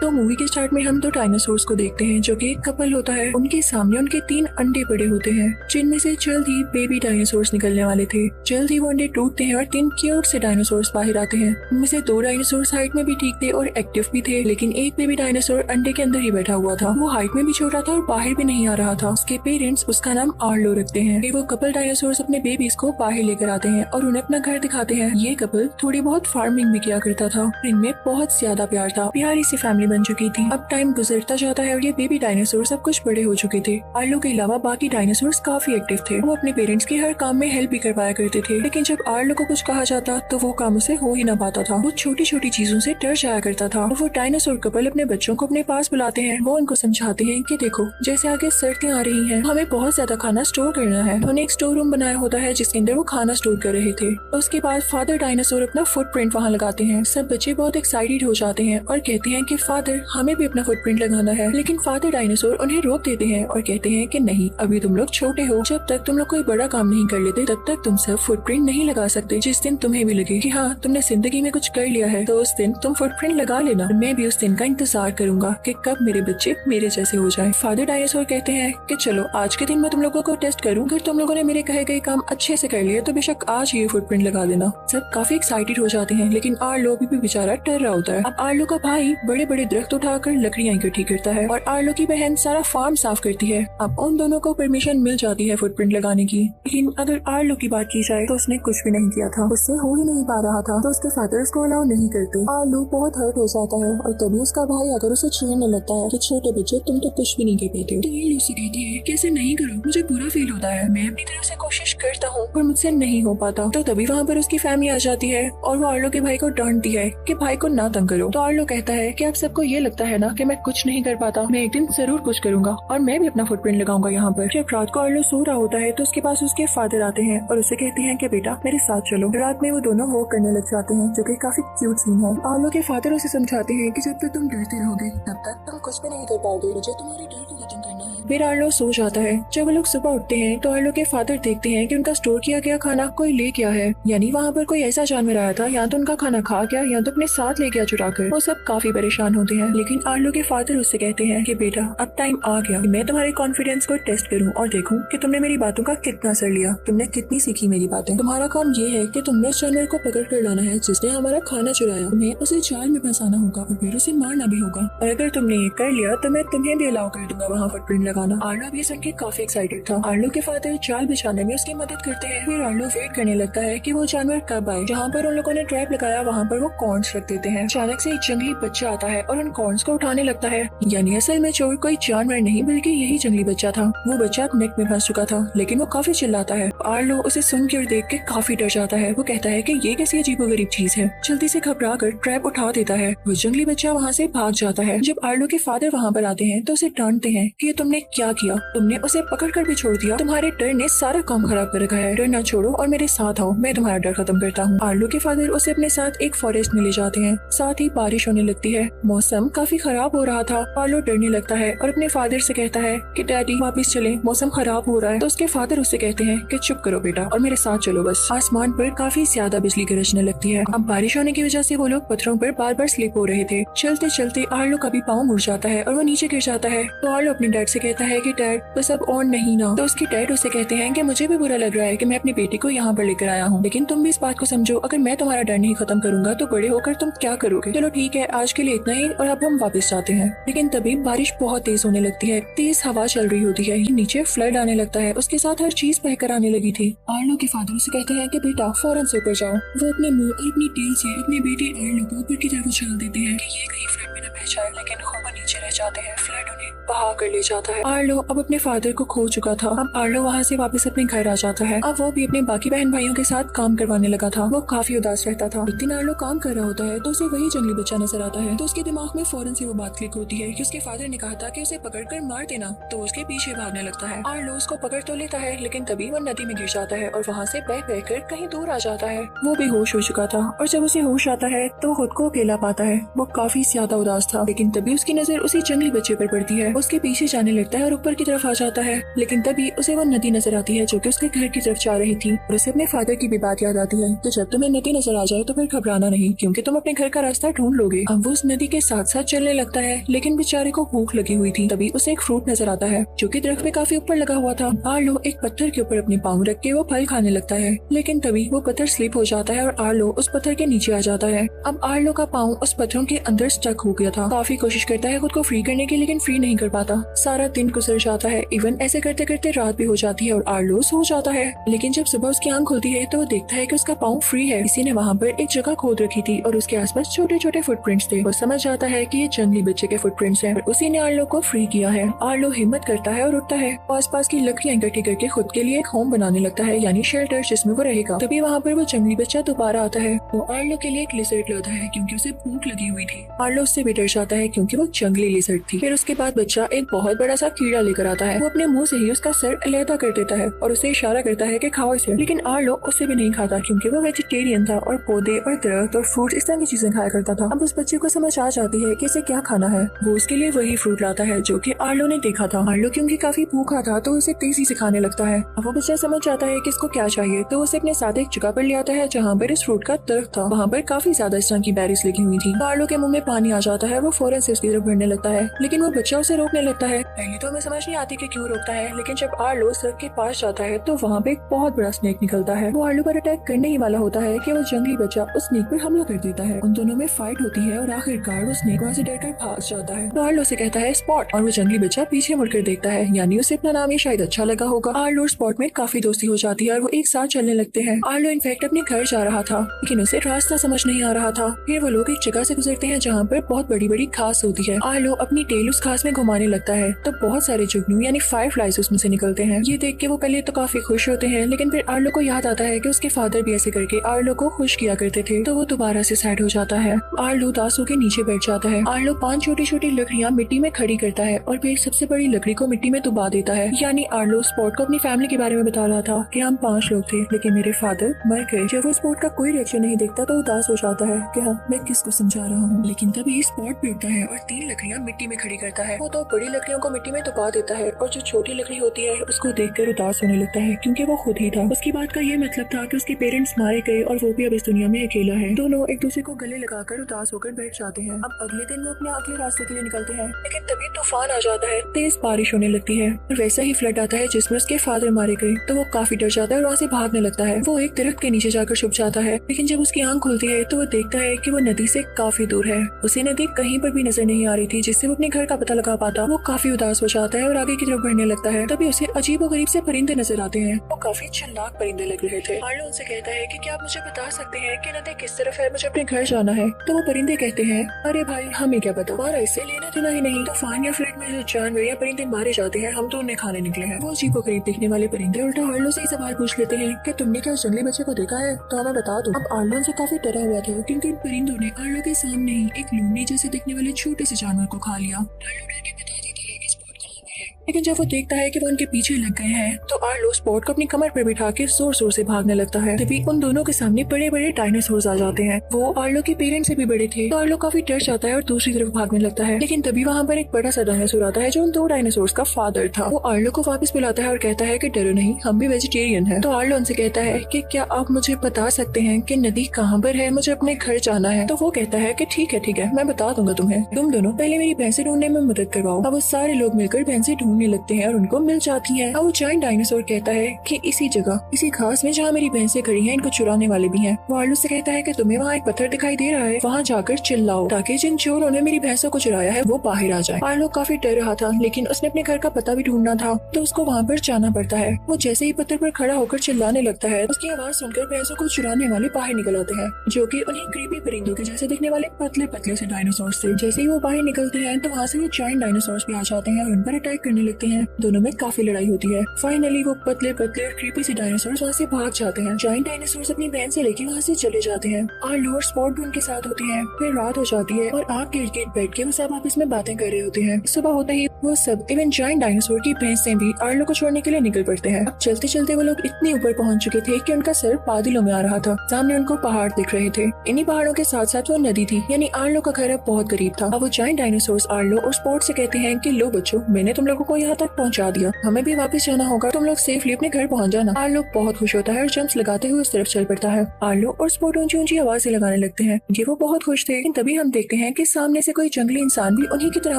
तो मूवी के स्टार्ट में हम दो डायनासोर्स को देखते हैं जो कि एक कपल होता है। उनके सामने उनके 3 अंडे पड़े होते हैं जिनमें से जल्द ही बेबी डायनासोर्स निकलने वाले थे। जल्द ही वो अंडे टूटते हैं और 3 क्यूट से डायनासोर्स बाहर आते हैं। उनमें से 2 डायनासोर्स हाइट में भी ठीक थे और एक्टिव भी थे, लेकिन एक बेबी डायनासोर अंडे के अंदर ही बैठा हुआ था। वो हाइट में भी छोटा था और बाहर भी नहीं आ रहा था। उसके पेरेंट्स उसका नाम आर्लो रखते हैं। वो कपल डायनासोर्स अपने बेबीज को बाहर लेकर आते हैं और उन्हें अपना घर दिखाते हैं। ये कपल थोड़ी बहुत फार्मिंग भी किया करता था। इनमें बहुत ज्यादा प्यार था, प्यारी सी फैमिली बन चुकी थी। अब टाइम गुजरता जाता है और ये बेबी डायनासोर सब कुछ बड़े हो चुके थे। आर्लो के अलावा बाकी डायनासोर्स काफी एक्टिव थे। वो अपने पेरेंट्स के हर काम में हेल्प भी करवाया करते थे, लेकिन जब आर्लो को कुछ कहा जाता तो वो काम उसे हो ही ना पाता था। वो छोटी छोटी चीजों से डर जाया करता था। वो डायनासोर कपल अपने बच्चों को अपने पास बुलाते हैं। वो उनको समझाते हैं कि देखो, जैसे आगे सर्दियाँ आ रही हैं, हमें बहुत ज्यादा खाना स्टोर करना है। उन्होंने एक स्टोर रूम बनाया होता है जिसके अंदर वो खाना स्टोर कर रहे थे। उसके बाद फादर डायनासोर अपना फुटप्रिंट वहाँ लगाते हैं। सब बच्चे बहुत एक्साइटेड हो जाते हैं और कहते हैं कि फादर, हमें भी अपना फुटप्रिंट लगाना है। लेकिन फादर डायनासोर उन्हें रोक देते हैं और कहते हैं कि नहीं, अभी तुम लोग छोटे हो, जब तक तुम लोग कोई बड़ा काम नहीं कर लेते तब तक तुम सब फुटप्रिंट नहीं लगा सकते। जिस दिन तुम्हें भी लगे कि हाँ, तुमने जिंदगी में कुछ कर लिया है, तो उस दिन तुम फुटप्रिंट लगा लेना। मैं भी उस दिन का इंतजार करूंगा कि कब मेरे बच्चे मेरे जैसे हो जाएं। फादर डायनासोर कहते हैं कि चलो, आज के दिन मैं तुम लोगों को टेस्ट करूँ। अगर तुम लोगों ने मेरे कहे गए काम अच्छे से कर लिए तो बेशक आज ये फुटप्रिंट लगा देना। सब काफी एक्साइटेड हो जाते हैं, लेकिन आर्लो भी बेचारा डर रहा होता है। अब आर्लो का भाई बड़े बड़े दरख्त उठाकर लकड़ियाँ इकट्ठी करता है और आर्लो की बहन सारा फार्म साफ करती है। अब उन दोनों को परमिशन मिल जाती है फुटप्रिंट लगाने की, लेकिन अगर आर्लो की बात की जाए तो उसने कुछ भी नहीं किया था। उससे हो ही नहीं पा रहा था, तो उसके फादर उसको अलाउ नहीं करते। आर्लो बहुत हर्ट हो जाता है और तभी उसका भाई आकर उसे छेड़ने लगता है कि छोटे बच्चे, तुम तो कुछ भी नहीं कर पाते। तो आर्लो से कहती है कि ऐसे नहीं करो, मुझे बुरा फील होता है। मैं अपनी तरफ से कोशिश करता हूँ पर मुझसे नहीं हो पाता। तो तभी वहाँ पर उसकी फैमिली आ जाती है और वो आर्लो के भाई को डांटती है कि भाई को ना तंग करो। तो आर्लो कहता है कि आप सबको ये लगता है ना कि मैं कुछ नहीं कर पाता, मैं एक दिन जरूर कुछ करूंगा और मैं भी अपना फुटप्रिंट लगाऊंगा यहाँ पर। जब रात को आर्लो सो रहा होता है तो उसके पास उसके फादर आते हैं और उसे कहते हैं कि बेटा, मेरे साथ चलो। रात में वो दोनों वॉक करने लग जाते हैं, जो कि काफी क्यूट सीन है। आर्लो के फादर उसे समझाते हैं कि जब तक तुम डरते रहोगे तब तक तुम कुछ भी नहीं कर पाओगे। मुझे तुम्हारे डर को खत्म करना है। फिर आर्लो सो जाता है। जब वो लोग सुबह उठते हैं तो आर्लो के फादर देखते हैं कि उनका स्टोर किया गया खाना कोई ले गया है, यानी वहाँ पर कोई ऐसा जानवर आया था, या तो उनका खाना खा गया या तो अपने साथ ले गया चुरा कर। वो सब काफी परेशान होते हैं, लेकिन आर्लो के फादर उससे कहते हैं कि बेटा, अब टाइम आ गया कि मैं तुम्हारे कॉन्फिडेंस को टेस्ट करूँ और देखूँ कि तुमने मेरी बातों का कितना असर लिया, तुमने कितनी सीखी मेरी बातें। तुम्हारा काम ये है कि तुमने उस जानवर को पकड़ कर लाना है जिसने हमारा खाना चुराया। तुम्हें उसे जाल में फंसाना होगा और फिर उसे मारना भी होगा, और अगर तुमने ये कर लिया तो मैं तुम्हें भी अलाउ कर दूंगा वहाँ फुटप्रिंट लगाना। आर्लो भी सुन के काफी एक्साइटेड था। आर्लो के फादर जाल बिछाने में उसकी मदद करते हैं। फिर आर्लो वेट करने लगता है कि वो जानवर कब आए। जहाँ पर उन लोगों ने ट्रैप लगाया वहाँ पर वो कॉर्न्स रख देते हैं। अचानक से एक जंगली बच्चा आता है और उन कॉर्न्स को उठाने लगता है, यानी असल में चोर कोई जानवर नहीं बल्कि यही जंगली बच्चा था। वो बच्चा नेट में फंस चुका था, लेकिन वो काफी चिल्लाता है। आर्लो उसे सुन के और देख के काफी डर जाता है। वो कहता है कि ये कैसी अजीबोगरीब चीज है। जल्दी से घबरा कर ट्रैप उठा देता है। वो जंगली बच्चा वहाँ से भाग जाता है। जब आर्लो के फादर वहाँ पर आते हैं तो उसे डांटते हैं कि ये तुमने क्या किया, तुमने उसे पकड़ कर भी छोड़ दिया, तुम्हारे डर ने सारा काम खराब कर रखा है। डर ना छोड़ो और मेरे साथ आओ, मैं तुम्हारा डर खत्म करता हूँ। आर्लो के फादर उसे अपने साथ एक फॉरेस्ट में ले जाते हैं। साथ ही बारिश होने लगती है। मौसम काफी खराब हो रहा था। आर्लो डरने लगता है और अपने फादर से कहता है कि डैडी वापस चले, मौसम खराब हो रहा है। तो उसके फादर उससे कहते हैं कि चुप करो बेटा और मेरे साथ चलो बस। आसमान पर काफी ज्यादा बिजली गरजने लगती है। अब बारिश होने की वजह से वो लोग पत्थरों पर बार बार स्लिप हो रहे थे। चलते चलते आर्लो का भी पाँव मुड़ जाता है और वो नीचे गिर जाता है। तो आर्लो अपने डैड से कहता है कि डैड, बस अब और नहीं ना। तो उसके डैड उसे कहते हैं कि मुझे भी बुरा लग रहा है कि मैं अपनी बेटी को यहाँ पर लेकर आया हूँ, लेकिन तुम भी इस बात को समझो, अगर मैं तुम्हारा डर नहीं खत्म करूंगा तो बड़े होकर तुम क्या करोगे। चलो ठीक है, आज के लिए इतना ही और अब हम वापस जाते हैं। लेकिन तभी बारिश बहुत तेज होने लगती है। तेज हवा चल रही होती है। नीचे फ्लड आने लगता है। उसके साथ हर चीज बहकर आने लगी थी। आर्लो के फादर उसे कहते हैं कि बेटा फौरन से ऊपर जाओ। वो अपने मुंह और अपनी टेल से अपने बेटे आर्लो को ऊपर की तरफ उछाल देते हैं कि ये कहीं फ्लड में न बह जाए, लेकिन खुद वो नीचे रह जाते हैं। फ्लड उन्हें बहा कर ले जाता है। आर्लो अब अपने फादर को खो चुका था। अब आर्लो वहाँ से वापस अपने घर आ जाता है। अब वो भी अपने बाकी बहन भाइयों के साथ काम करवाने लगा था। वो काफी उदास रहता था। एक दिन आर्लो काम कर रहा होता है तो उसे वही जंगली बच्चा नजर आता है। तो उसके दिमाग में फौरन से वो बात क्लिक होती है कि उसके फादर ने कहा था कि उसे पकड़कर मार देना। तो उसके पीछे भागने लगता है। आर्लो उसको पकड़ तो लेता है, लेकिन तभी वो नदी में गिर जाता है और वहाँ से बह बह कर कहीं दूर आ जाता है। वो बेहोश हो चुका था और जब उसे होश आता है तो खुद को अकेला पाता है। वो काफी ज्यादा उदास था, लेकिन तभी उसकी नजर उसी जंगली बच्चे पर पड़ती है। उसके पीछे जाने लगता लगता है और ऊपर की तरफ आ जाता है। लेकिन तभी उसे वो नदी नजर आती है जो कि उसके घर की तरफ जा रही थी और उसे अपने फादर की भी बात याद आती है कि जब तुम्हें नदी नजर आ जाए तो फिर घबराना नहीं, क्योंकि तुम अपने घर का रास्ता ढूंढ लोगे। अब वो उस नदी के साथ साथ चलने लगता है, लेकिन बेचारे को भूख लगी हुई थी। तभी उसे एक फ्रूट नजर आता है जो कि दरख्त पे काफी ऊपर लगा हुआ था। आर्लो एक पत्थर के ऊपर अपने पाँव रख के वो फल खाने लगता है, लेकिन तभी वो पत्थर स्लिप हो जाता है और आर्लो उस पत्थर के नीचे आ जाता है। अब आर्लो का पाँव उस पत्थरों के अंदर स्टक हो गया था। काफी कोशिश करता है खुद को फ्री करने की, लेकिन फ्री नहीं कर पाता। सारा दिन गुजर जाता है। इवन ऐसे करते करते रात भी हो जाती है और आर्लो सो जाता है। लेकिन जब सुबह उसकी आंख खुलती है तो वो देखता है कि उसका पाँव फ्री है। किसी ने वहाँ पर एक जगह खोद रखी थी और उसके आसपास छोटे छोटे फुटप्रिंट्स थे। वो समझ जाता है कि ये जंगली बच्चे के फुटप्रिंट्स हैं और उसी ने आर्लो को फ्री किया है। आर्लो हिम्मत करता है और उठता है। आसपास की लकड़ियां इकट्ठी करके खुद के लिए एक होम बनाने लगता है, यानी शेल्टर, जिसमें वो रहेगा। तभी वहाँ पर वो जंगली बच्चा दोबारा आता है। वो आर्लो के लिए एक लिजर्ड लाता है क्योंकि उसे भूख लगी हुई थी। आर्लो उससे भी डर जाता है क्योंकि वो जंगली लिजर्ड थी। फिर उसके बाद बच्चा एक बहुत बड़ा सा कीड़ा लेकर आता है। वो अपने मुंह से ही उसका सर अलहदा कर देता है और उसे इशारा करता है कि खाओ इसे। लेकिन आर्लो उसे भी नहीं खाता क्योंकि वो वेजिटेरियन था और पौधे और दरख्त और फ्रूट इस तरह की चीजें खाया करता था। अब उस बच्चे को समझ आ जाती है कि इसे क्या खाना है। वो उसके लिए वही फ्रूट लाता है जो कि आर्लो ने देखा था। आर्लो क्योंकि काफी भूखा था तो उसे तेजी से खाने लगता है। अब वो बच्चा समझ जाता है कि इसको क्या चाहिए, तो उसे अपने साथ एक जगह पर ले आता है जहाँ पर इस फ्रूट का दरख्त था। वहाँ पर काफी ज्यादा इस तरह की बेरीज लगी हुई थी। आर्लो के मुंह में पानी आ जाता है। वो फौरन से उसकी तरफ बढ़ने लगता है, लेकिन वो बच्चा उसे रोकने लगता है। पहले तो हमें समझ नहीं आती कि क्यों रोकता है, लेकिन जब आर्लो सड़क के पास जाता है तो वहाँ पे एक बहुत बड़ा स्नेक निकलता है। वो आर्लो पर अटैक करने ही वाला होता है कि वो जंगली बच्चा उस स्नेक पर हमला कर देता है। उन दोनों में फाइट होती है और आखिरकार वो स्नेक वहाँ से डरकर भाग जाता है। तो आर्लो से कहता है स्पॉट, और वो जंगली बच्चा पीछे मुड़कर देखता है, यानी उसे अपना नाम ये शायद अच्छा लगा होगा। आर्लो और स्पॉट में काफी दोस्ती हो जाती है और वो एक साथ चलने लगते हैं। आर्लो इनफैक्ट अपने घर जा रहा था, लेकिन उसे रास्ता समझ नहीं आ रहा था। फिर वो लोग एक जगह से गुजरते हैं जहाँ पर बहुत बड़ी बड़ी घास होती है। आर्लो अपनी टेल उस घास में घुमाने लगता है तो बहुत सारे जुगनू यानी फायरफ्लाइज उसमें से निकलते हैं। ये देख के वो पहले तो काफी खुश होते हैं, लेकिन फिर आर्लो को याद आता है कि उसके फादर भी ऐसे करके आर्लो को खुश किया करते थे, तो वो दोबारा से सैड हो जाता है। आर्लो उदास होकर नीचे बैठ जाता है। आर्लो 5 छोटी छोटी लकड़ियाँ मिट्टी में खड़ी करता है और फिर सबसे बड़ी लकड़ी को मिट्टी में दबा देता है। यानी आर्लो स्पॉट को अपनी फैमिली के बारे में बता रहा था कि हम 5 लोग थे, लेकिन मेरे फादर मर गए। जब वो स्पॉट का कोई रिएक्शन नहीं देखता तो उदास हो जाता है कि हाँ, मैं किसको समझा रहा हूँ। लेकिन तभी स्पॉट भी उठता है और 3 लकड़ियाँ मिट्टी में खड़ी करता है। वो तो बड़ी लकड़ियों को मिट्टी में दबा देता है और जो छोटी लकड़ी होती है उसको देखकर उदास होने लगता है क्योंकि वो खुद ही था। उसकी बात का ये मतलब था कि उसके पेरेंट्स मारे गए और वो भी अब इस दुनिया में अकेला है। दोनों एक दूसरे को गले लगाकर उदास होकर बैठ जाते हैं। अब अगले दिन वो अपने अगले रास्ते के लिए निकलते हैं, लेकिन तभी तूफान आ जाता है, तेज बारिश होने लगती है और वैसा ही फ्लड आता है जिसमें उसके फादर मारे गए। तो वो काफी डर जाता है और वहाँ से भागने लगता है। वो एक दरख्त के नीचे जाकर छुप जाता है, लेकिन जब उसकी आंख खुलती है तो वो देखता है कि वो नदी से काफी दूर है। उसे नदी कहीं पर भी नजर नहीं आ रही थी जिससे वो अपने घर का पता लगा पाता। वो काफी उदास हो जाता है और आगे की तरफ बढ़ने लगता है। तभी उसे अजीब और गरीब से परिंदे नजर आते हैं। वो काफी चालाक परिंदे लग रहे थे। आर्लो उनसे कहता है कि क्या आप मुझे बता सकते हैं कि नदी किस तरफ है, मुझे अपने घर जाना है। तो वो परिंदे कहते हैं, अरे भाई हमें क्या पता, हमारा इससे लेना देना ही नहीं। तूफान या फ्लड में जो जानवर या परिंदे मारे जाते हैं हम तो उन्हें खाने निकले हैं। वो अजीब और गरीब दिखने वाले परिंदे उल्टा आर्लो से सवाल पूछ लेते हैं कि तुमने क्या उस जंगली बच्चे को देखा है, तो हमें बता दो। अब आर्लो उनसे काफी डरा हुआ था क्योंकि इन परिंदों ने आर्लो के सामने ही एक लूमड़ी जैसे दिखने वाले छोटे से जानवर को खा लिया। आर्लो डर के बता देता है कि स्पॉट कहाँ पे है, लेकिन जब वो देखता है कि वो उनके पीछे लग गए हैं तो आर्लो स्पॉट को अपनी कमर पर बिठा के जोर जोर से भागने लगता है। तभी उन दोनों के सामने बड़े बड़े डायनासोर्स आ जाते हैं। वो आर्लो के पेरेंट्स से भी बड़े थे, तो आर्लो काफी डर जाता है और दूसरी तरफ भागने लगता है। लेकिन तभी वहाँ पर एक बड़ा सा डायनासोर आता है जो उन 2 डायनासोर्स का फादर था। वो आर्लो को वापस बुलाता है और कहता है कि डरो नहीं, हम भी वेजिटेरियन हैं। तो आर्लो उनसे कहता है कि क्या आप मुझे बता सकते हैं कि नदी कहाँ पर है, मुझे अपने घर जाना है। तो वो कहता है कि ठीक है मैं बता दूंगा तुम्हें, तुम दोनों पहले मेरी भैंसे ढूंढने में मदद करवाओ। अब वो सारे लोग मिलकर भैंसे ढूंढने लगते हैं और उनको मिल जाती है। अब वो जायंट डायनासोर कहता है कि इसी जगह इसी घास में जहाँ मेरी भैंसे खड़ी हैं इनको चुराने वाले भी हैं। वो आर्लो से कहता है कि तुम्हें वहाँ एक पत्थर दिखाई दे रहा है, वहाँ जाकर चिल्लाओ ताकि जिन चोरों ने मेरी भैंसों को चुराया है वो बाहर आ जाए। आर्लो काफी डर रहा था, लेकिन उसने अपने घर का पता भी ढूंढना था तो उसको वहाँ पर जाना पड़ता है। वो जैसे ही पत्थर पर खड़ा होकर चिल्लाने लगता है उसकी आवाज सुनकर भैंसों को चुराने वाले बाहर निकल आते हैं, जो कि उन्हीं क्रीपी परिंदों के जैसे दिखने वाले पतले पतले से डायनासोर से। जैसे ही वो बाहर निकलते हैं तो वहाँ से वो जायंट डायनासोर्स भी आ जाते हैं और उन पर अटैक करने लगते हैं। दोनों में काफी लड़ाई होती है। फाइनली वो पतले पतले और क्रीपी से डायनासोर्स वहाँ से भाग जाते हैं। जायंट डायनासोर्स अपनी बहन से लेके वहाँ से चले जाते हैं। आर्लो और स्पॉट भी उनके साथ होते हैं। फिर रात हो जाती है और आग के इर्द-गिर्द बैठ के वो सब आपस में बातें कर रहे होते हैं। सुबह होते ही वो सब इवन जायंट डायनासोर की भैंसें भी आर्लो को छोड़ने के लिए निकल पड़ते हैं। अब चलते चलते वो लोग इतने ऊपर पहुँच चुके थे कि उनका सर बादलों में आ रहा था। सामने उनको पहाड़ दिख रहे थे। इन्हीं पहाड़ों के साथ साथ वो नदी थी, यानी आर्लो का घर अब बहुत करीब था। अब वो जायंट डायनासोर्स आर्लो और स्पॉट से कहते हैं कि लो बच्चों, मैंने तुम लोगों को को यहाँ तक पहुँचा दिया, हमें भी वापस जाना होगा, तुम लोग सेफली अपने घर पहुँच जाना। आर्लो बहुत खुश होता है और जंप्स लगाते हुए उस तरफ चल पड़ता है। आर्लो और स्पोर्ट ऊंची ऊंची आवाजें लगाने लगते हैं। ये वो बहुत खुश थे, लेकिन तभी हम देखते हैं कि सामने से कोई जंगली इंसान भी उन्हीं की तरह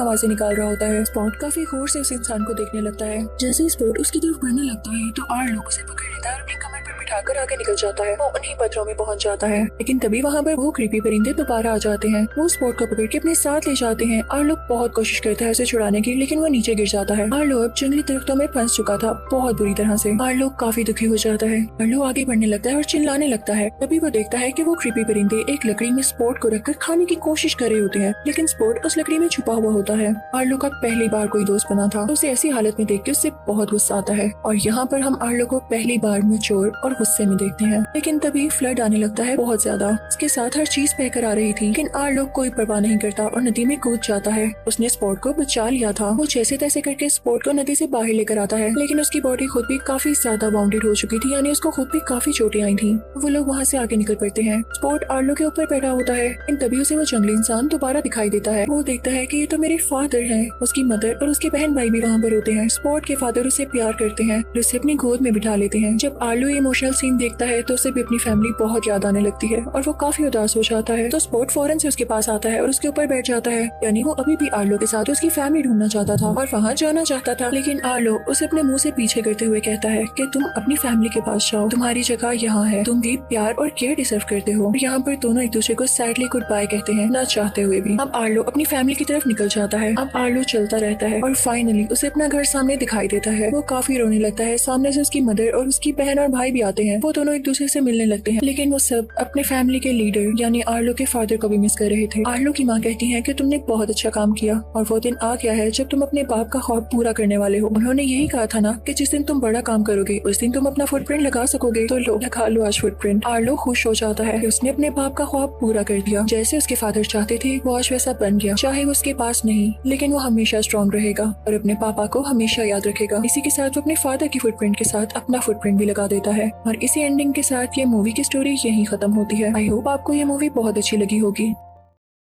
आवाजें निकाल रहा होता है। स्पॉट काफी गौर से उस इंसान को देखने लगता है। जैसे ही स्पॉट उसकी तरफ बढ़ने लगता है तो आर्लो उसे पकड़ लेता है और अपनी कमर पर बिठाकर आगे निकल जाता है। वो उन्हीं पत्थरों में पहुंच जाता है, लेकिन तभी वहाँ पर वो क्रीपी परिंदे दोबारा आ जाते हैं। वो स्पॉट को पकड़ के अपने साथ ले जाते हैं। आर्लो बहुत कोशिश करता है उसे छुड़ाने की, लेकिन वो नीचे गिर जाता है। आर्लो अब जंगली दरख्तों में फंस चुका था बहुत बुरी तरह से। आर्लो काफी दुखी हो जाता है। आर्लो आगे बढ़ने लगता है और चिल्लाने लगता है। तभी वो देखता है कि वो क्रीपी परिंदे एक लकड़ी में स्पॉट को रखकर खाने की कोशिश कर रहे होते हैं, लेकिन स्पॉट उस लकड़ी में छुपा हुआ होता है। आर्लो का पहली बार कोई दोस्त बना था, उसे ऐसी हालत में देख के उससे बहुत गुस्सा आता है और यहाँ पर हम आर्लो को पहली बार मैच्योर और गुस्से में देखते हैं। लेकिन तभी फ्लड आने लगता है बहुत ज्यादा। उसके साथ हर चीज बहकर आ रही थी, लेकिन आर्लो कोई परवाह नहीं करता और नदी में कूद जाता है। उसने स्पॉट को बचा लिया था। वो जैसे तैसे करके स्पॉट को नदी से बाहर लेकर आता है, लेकिन उसकी बॉडी खुद भी काफी ज्यादा बाउंडेड हो चुकी थी, यानी उसको खुद भी काफी चोटें आई थी। वो लोग वहाँ से आगे निकल पड़ते हैं। स्पॉट आर्लो के ऊपर बैठा होता है, लेकिन तभी उसे वो जंगली इंसान दोबारा दिखाई देता है। वो देखता है कि ये तो मेरे फादर हैं। उसकी मदर और उसके बहन भाई भी वहाँ पर होते हैं। स्पॉट के फादर उसे प्यार करते हैं, उसे अपनी गोद में बिठा लेते हैं। जब आर्लो ये इमोशनल सीन देखता है तो उसे भी अपनी फैमिली बहुत याद आने लगती है और वो काफी उदास हो जाता है। तो स्पॉट फौरन से उसके पास आता है और उसके ऊपर बैठ जाता है, यानी वो अभी भी आर्लो के साथ उसकी फैमिली ढूंढना चाहता था और वहाँ जाना चाहता था। लेकिन आर्लो उसे अपने मुंह से पीछे करते हुए कहता है कि तुम अपनी फैमिली के पास जाओ, तुम्हारी जगह यहाँ है, तुम भी प्यार और केयर डिजर्व करते हो। यहाँ पर दोनों एक दूसरे को सैडली गुड बाय कहते हैं, ना चाहते हुए भी। अब आर्लो अपनी फैमिली की तरफ निकल जाता है। अब आर्लो चलता रहता है और फाइनली उसे अपना घर सामने दिखाई देता है। वो काफी रोने लगता है। सामने से उसकी मदर और उसकी बहन और भाई भी आते हैं। वो दोनों एक दूसरे से मिलने लगते हैं, लेकिन वो सब अपने फैमिली के लीडर यानी आर्लो के फादर को भी मिस कर रहे थे। आर्लो की माँ कहती है कि तुमने बहुत अच्छा काम किया और वो दिन आ गया है जब तुम अपने बाप का ख्वाब पूरा करने वाले हो। उन्होंने यही कहा था ना कि जिस दिन तुम बड़ा काम करोगे उस दिन तुम अपना फुटप्रिंट लगा सकोगे, तो लो लगा लो आज फुटप्रिंट। आर्लो खुश हो जाता है कि उसने अपने बाप का ख्वाब पूरा कर दिया। जैसे उसके फादर चाहते थे वो आज वैसा बन गया। चाहे वो उसके पास नहीं, लेकिन वो हमेशा स्ट्रॉन्ग रहेगा और अपने पापा को हमेशा याद रखेगा। इसी के साथ वो अपने फादर की फुटप्रिंट के साथ अपना फुटप्रिंट भी लगा देता है और इसी एंडिंग के साथ ये मूवी की स्टोरी यहीं खत्म होती है। आई होप आपको ये मूवी बहुत अच्छी लगी होगी।